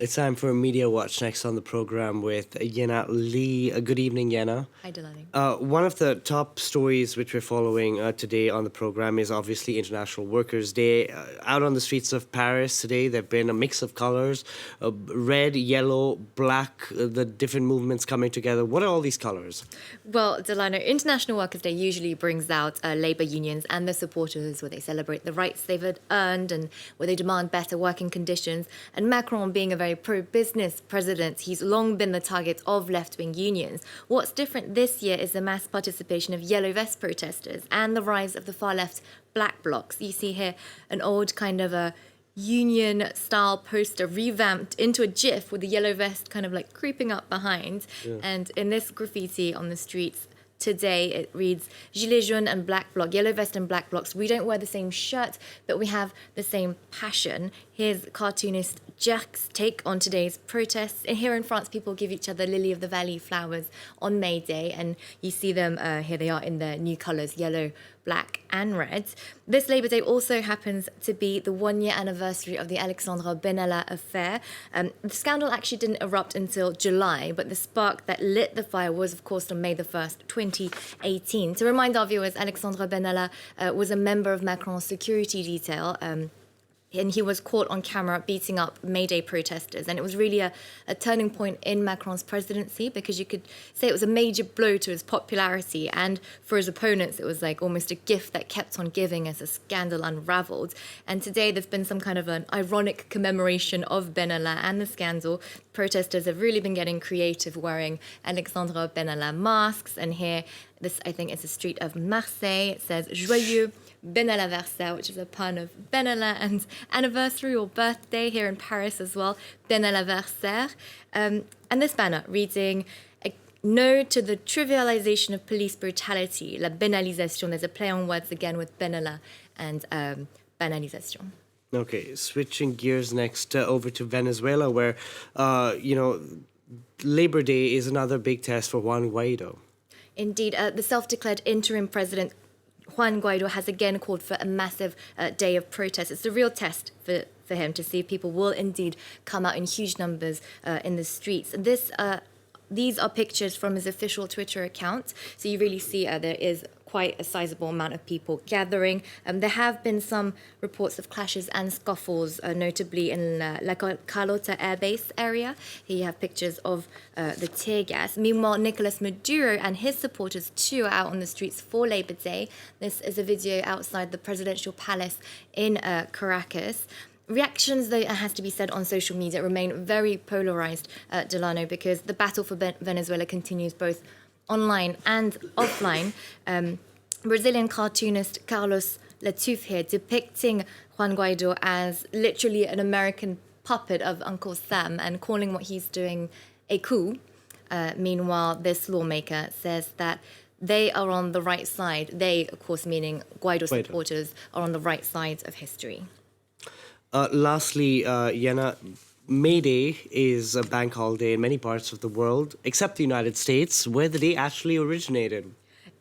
It's time for Media Watch next on the program with Yena Lee. Good evening, Yena. Hi, Delaney. One of the top stories which we're following today on the program is obviously International Workers' Day. Out on the streets of Paris today, there have been a mix of colors, red, yellow, black, the different movements coming together. What are all these colors? Well, Delano, International Workers' Day usually brings out labour unions and their supporters where they celebrate the rights they've earned and where they demand better working conditions. And Macron, being a very pro-business president, he's long been the target of left-wing unions. What's different this year is the mass participation of yellow vest protesters and the rise of the far-left black blocs. You see here an old kind of a union-style poster revamped into a GIF with the yellow vest kind of like creeping up behind. Yeah. And in this graffiti on the streets today, it reads, Gilets jaunes and black bloc, yellow vest and black blocs. We don't wear the same shirt, but we have the same passion. Here's cartoonist Jack's take on today's protests. And here in France, people give each other lily of the valley flowers on May Day. And you see them, here they are in their new colours, yellow, black and red. This Labour Day also happens to be the one-year anniversary of the Alexandra Benalla affair. The scandal actually didn't erupt until July, but the spark that lit the fire was, of course, on May the 1st, 2018. To remind our viewers, Alexandra Benalla was a member of Macron's security detail, and he was caught on camera beating up May Day protesters. And it was really a turning point in Macron's presidency, because you could say it was a major blow to his popularity. And for his opponents, it was like almost a gift that kept on giving as the scandal unraveled. And today there's been some kind of an ironic commemoration of Benalla and the scandal. Protesters have really been getting creative, wearing Alexandra Benalla masks. And here, this, I think, is the street of Marseille. It says, Joyeux Benalla-versaire, which is a pun of Benalla and anniversary or birthday here in Paris as well, Benalla-versaire. And this banner reading, no to the trivialization of police brutality, la banalisation. There's a play on words again with Benalla and banalisation. Okay, switching gears next over to Venezuela, where, Labor Day is another big test for Juan Guaido. Indeed, the self-declared interim president Juan Guaido has again called for a massive day of protest. It's a real test for him to see if people will indeed come out in huge numbers in the streets. These are pictures from his official Twitter account. So you really see there is quite a sizable amount of people gathering. There have been some reports of clashes and scuffles, notably in La Carlota Air Base area. Here you have pictures of the tear gas. Meanwhile, Nicolas Maduro and his supporters too are out on the streets for Labor Day. This is a video outside the presidential palace in Caracas. Reactions, though, it has to be said, on social media remain very polarized, Delano, because the battle for Venezuela continues both online and offline. Brazilian cartoonist Carlos Latouf here depicting Juan Guaido as literally an American puppet of Uncle Sam and calling what he's doing a coup. Meanwhile, this lawmaker says that they are on the right side. They, of course, meaning Guaido supporters, are on the right side of history. Lastly, Yena, May Day is a bank holiday in many parts of the world, except the United States, where the day actually originated.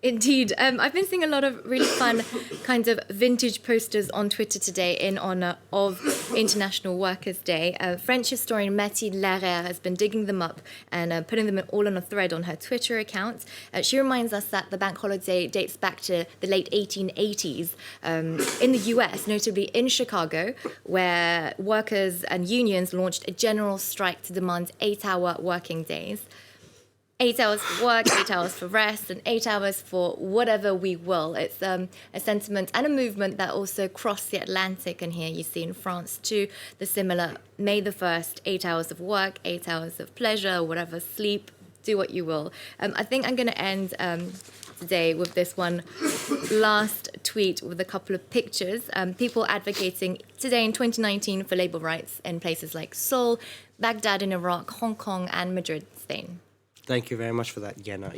Indeed. I've been seeing a lot of really fun kinds of vintage posters on Twitter today in honour of International Workers' Day. French historian Mathilde Larère has been digging them up and putting them all on a thread on her Twitter account. She reminds us that the bank holiday dates back to the late 1880s in the US, notably in Chicago, where workers and unions launched a general strike to demand 8-hour working days. 8 hours for work, 8 hours for rest, and 8 hours for whatever we will. It's a sentiment and a movement that also crossed the Atlantic. And here you see in France too, the similar May the 1st, 8 hours of work, 8 hours of pleasure, whatever, sleep, do what you will. I think I'm going to end today with this one last tweet with a couple of pictures. People advocating today in 2019 for labor rights in places like Seoul, Baghdad in Iraq, Hong Kong, and Madrid, Spain. Thank you very much for that, Yena.